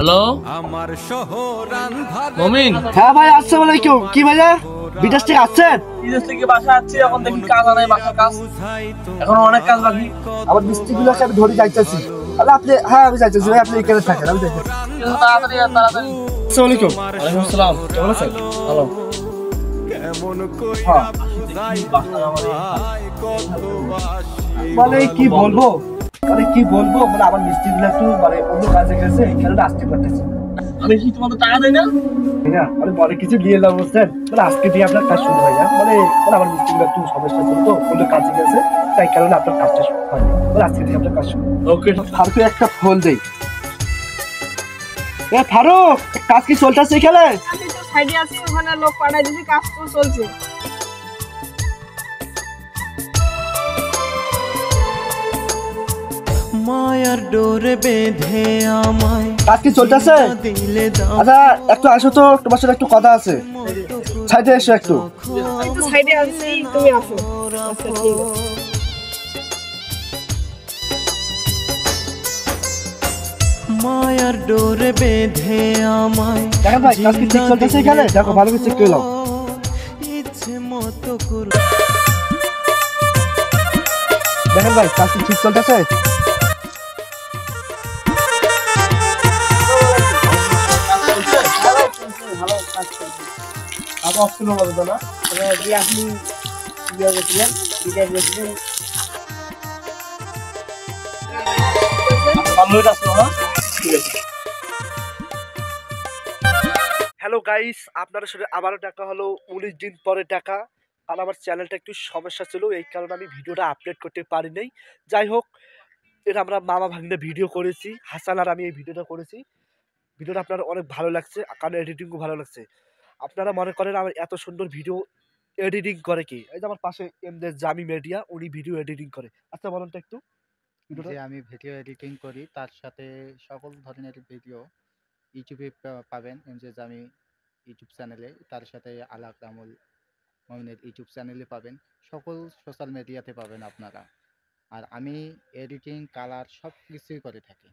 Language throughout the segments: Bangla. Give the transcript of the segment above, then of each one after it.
হ্যালো মমিন। হ্যাঁ ভাই, আসসালামু আলাইকুম। কি ভাইয়া বিদেশ থেকে আসছেন? বিদেশ থেকে বাসা আসছি, এখন দেখি কাজ আনাই, বাসার কাজ এখন অনেক কাজ বাকি। আমার মিস্ত্রিগুলোকে আমি ধরে যাইতেছি। আরে আপনি, হ্যাঁ আমি যাইতেছি ভাই, আপনি এখানে থাকেন, আমি যাইতেছি। কিন্তু তাড়াতাড়ি তাড়াতাড়ি। আসসালামু আলাইকুম। ওয়ালাইকুম আসসালাম, কেমন আছেন? ভালো। হ্যাঁ মানে কি বলবো, মানে আমার মিস্ত্রিগুলো একটু মানে অন্য কাজে গেছে, এই কারণে আসতে পারতেছি আমি কি তোমাদের টাকা দেই না? না। মানে অনেক কিছু নিয়ে এলাম বুঝছেন, মানে আজকে দিয়ে আপনার কাজ শুরু হয় না, মানে মানে আমার মিস্ত্রিগুলো একটু সমস্যা ছিল তো, অন্য কাজে গেছে, তাই কারণে আপনার কাজটা শুরু হয়নি। মানে আজকে দিয়ে আপনার কাজ শুরু। ওকে। ফারুক একটা ফোন দেই। এ ফারুক, কাজ কি চলতেছে এখানে? আমি তো সাইডে আছি, ওখানে লোক পাঠাই দিয়েছি, কাজ তো চলছে। মায়ার ডোরে বেঁধে আমায় কাজ কি চলতেছে? আচ্ছা একটু আসো তো, তোমার সাথে একটু কথা আছে, সাইডে এসো একটু। আমি তো সাইডে আছি, তুমি আসো। আচ্ছা ঠিক আছে। মায়ার ডোরে বেঁধে আমায় দেখেন ভাই, কাজ কি ঠিক চলতেছে এখানে? দেখো ভালো করে চেক করে নাও। ইচ্ছে মতো করে দেখেন ভাই, কাজ কি ঠিক চলতেছে? ভালো কাজ চলছে। আগে অপশন হবে তো না? দিয়ে আপনি বিয়ে গেছিলেন, বিয়ে গেছিলেন। ভালোই আসলো না? ঠিক আছে। হ্যালো গাইস, আপনার সাথে আবারও দেখা হলো 19 দিন পরে দেখা। আর আমার চ্যানেলটা একটু সমস্যা ছিল, এই কারণে আমি ভিডিওটা আপলোড করতে পারি নাই। যাই হোক, এটা আমরা মামা ভাগ্নে ভিডিও করেছি, হাসান আর আমি এই ভিডিওটা করেছি। ভিডিওটা আপনার অনেক ভালো লাগছে, কারণ এডিটিংও ভালো লাগছে। আপনারা মনে করেন আমার এত সুন্দর ভিডিও এডিটিং করে কি? এই যে আমার পাশে এমদের জামি মিডিয়া, উনি ভিডিও এডিটিং করে। আচ্ছা বলুন তো একটু ভিডিওটা। যে আমি ভিডিও এডিটিং করি, তার সাথে সকল ধরনের ভিডিও ইউটিউবে পাবেন। যে আমি ইউটিউব চ্যানেলে, তার সাথে আলাক রামুল মমিনের ইউটিউব চ্যানেলে পাবেন, সকল সোশ্যাল মিডিয়াতে পাবেন আপনারা। আর আমি এডিটিং, কালার সব কিছুই করে থাকি।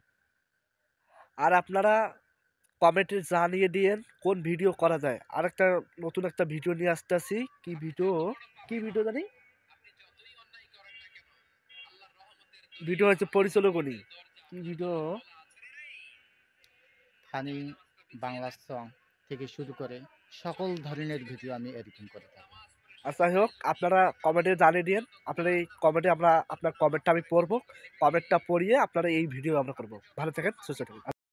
আর আপনারা কমেন্টে জানিয়ে দিয়েন কোন ভিডিও করা যায়। আর একটা নতুন একটা ভিডিও নিয়ে আসতেছি। কি ভিডিও জানি, ভিডিও হচ্ছে পরিচালক উনি, কি ভিডিও। ফানি বাংলা সং থেকে শুরু করে সকল ধরনের ভিডিও আমি এডিটিং করে থাকি। আচ্ছা হোক, আপনারা কমেন্টে জানিয়ে দিন। আপনারা এই কমেন্টে, আপনার কমেন্টটা আমি পড়বো, কমেন্টটা পড়িয়ে আপনারা এই ভিডিও আমরা করবো। ভালো থাকেন, সুস্থ থাকেন।